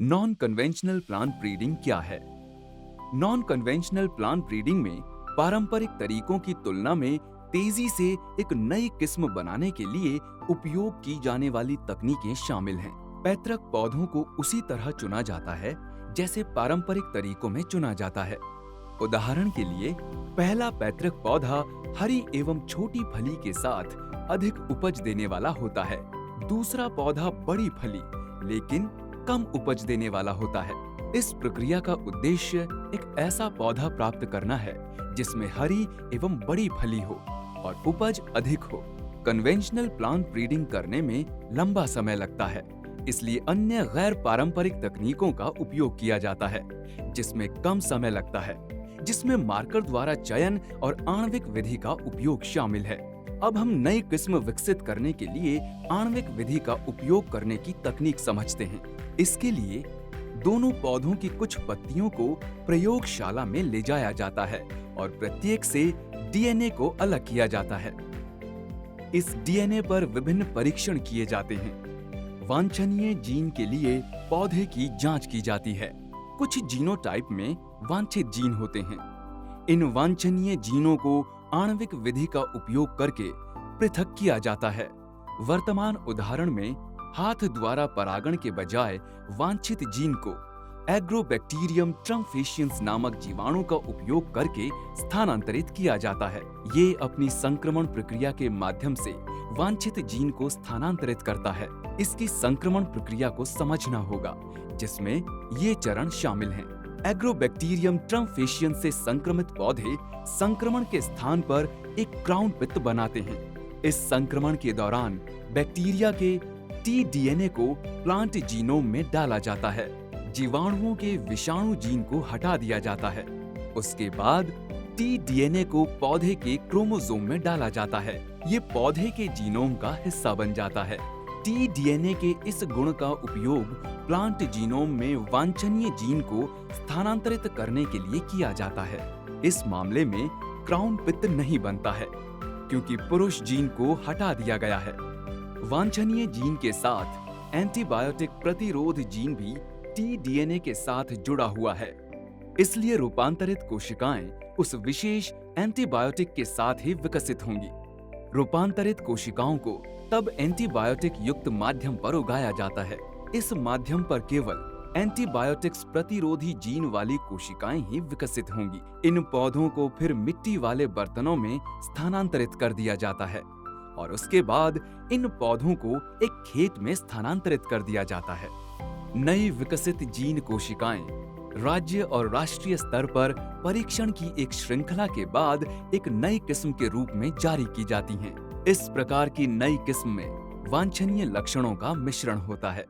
Non conventional plant breeding क्या है? Non conventional plant breeding में पारंपरिक तरीकों की तुलना में तेजी से एक नई किस्म बनाने के लिए उपयोग की जाने वाली तकनीकें शामिल हैं। पैतृक पौधों को उसी तरह चुना जाता है जैसे पारंपरिक तरीकों में चुना जाता है। उदाहरण के लिए, पहला पैतृक पौधा हरी एवं छोटी फली के साथ अधिक उपज देने वाला होता है। दूसरा पौधा बड़ी फली लेकिन कम उपज देने वाला होता है। इस प्रक्रिया का उद्देश्य एक ऐसा पौधा प्राप्त करना है जिसमें हरी एवं बड़ी फली हो और उपज अधिक हो। कन्वेंशनल प्लांट ब्रीडिंग करने में लंबा समय लगता है, इसलिए अन्य गैर पारंपरिक तकनीकों का उपयोग किया जाता है जिसमें कम समय लगता है, जिसमें मार्कर द्वारा चयन और आणविक विधि का उपयोग शामिल है। अब हम नई किस्म विकसित करने के लिए आणविक विधि का उपयोग करने की तकनीक समझते हैं। इसके लिए दोनों पौधों की कुछ पत्तियों को प्रयोगशाला में ले जाया जाता है और प्रत्येक से डीएनए को अलग किया जाता है। इस डीएनए पर विभिन्न परीक्षण किए जाते हैं। वांछनीय जीन के लिए पौधे की जांच की जाती है। कुछ जीनोटाइप में वांछित जीन होते हैं। इन वांछनीय जीनों को आणविक विधि का उपयोग करके पृथक किया जाता है। वर्तमान उदाहरण में हाथ द्वारा परागण के बजाय वांछित जीन को एग्रोबैक्टीरियम ट्रम्फेशियंस नामक जीवाणु का उपयोग करके स्थानांतरित किया जाता है। ये अपनी संक्रमण प्रक्रिया के माध्यम से वांछित जीन को स्थानांतरित करता है। इसकी संक्रमण प्रक्रिया को समझना होगा, जिसमें ये चरण शामिल हैं। एग्रोबैक्टीरियम ट्रम्फेशियंस से संक्रमित पौधे संक्रमण के स्थान पर एक क्राउन पित्त बनाते हैं। इस संक्रमण के दौरान बैक्टीरिया के टी-डीएनए को प्लांट जीनोम में डाला जाता है। जीवाणुओं के विषाणु जीन को हटा दिया जाता है। उसके बाद टी-डीएनए को पौधे के क्रोमोसोम में डाला जाता है। ये पौधे के जीनोम का हिस्सा बन जाता है। टी-डीएनए के इस गुण का उपयोग प्लांट जीनोम में वांछनीय जीन को स्थानांतरित करने के लिए किया जाता है। इस मामले में क्राउन पित्त नहीं बनता है क्योंकि पुरुष जीन को हटा दिया गया है। वांछनीय जीन के साथ एंटीबायोटिक प्रतिरोध जीन भी टी-डीएनए के साथ जुड़ा हुआ है, इसलिए रूपांतरित कोशिकाएं उस विशेष एंटीबायोटिक के साथ ही विकसित होंगी। रूपांतरित कोशिकाओं को तब एंटीबायोटिक युक्त माध्यम पर उगाया जाता है। इस माध्यम पर केवल एंटीबायोटिक्स प्रतिरोधी जीन वाली कोशिकाएं ही विकसित होंगी। इन पौधों को फिर मिट्टी वाले बर्तनों में स्थानांतरित कर दिया जाता है और उसके बाद इन पौधों को एक खेत में स्थानांतरित कर दिया जाता है। नई विकसित जीन कोशिकाएं राज्य और राष्ट्रीय स्तर पर परीक्षण की एक श्रृंखला के बाद एक नई किस्म के रूप में जारी की जाती हैं। इस प्रकार की नई किस्म में वांछनीय लक्षणों का मिश्रण होता है।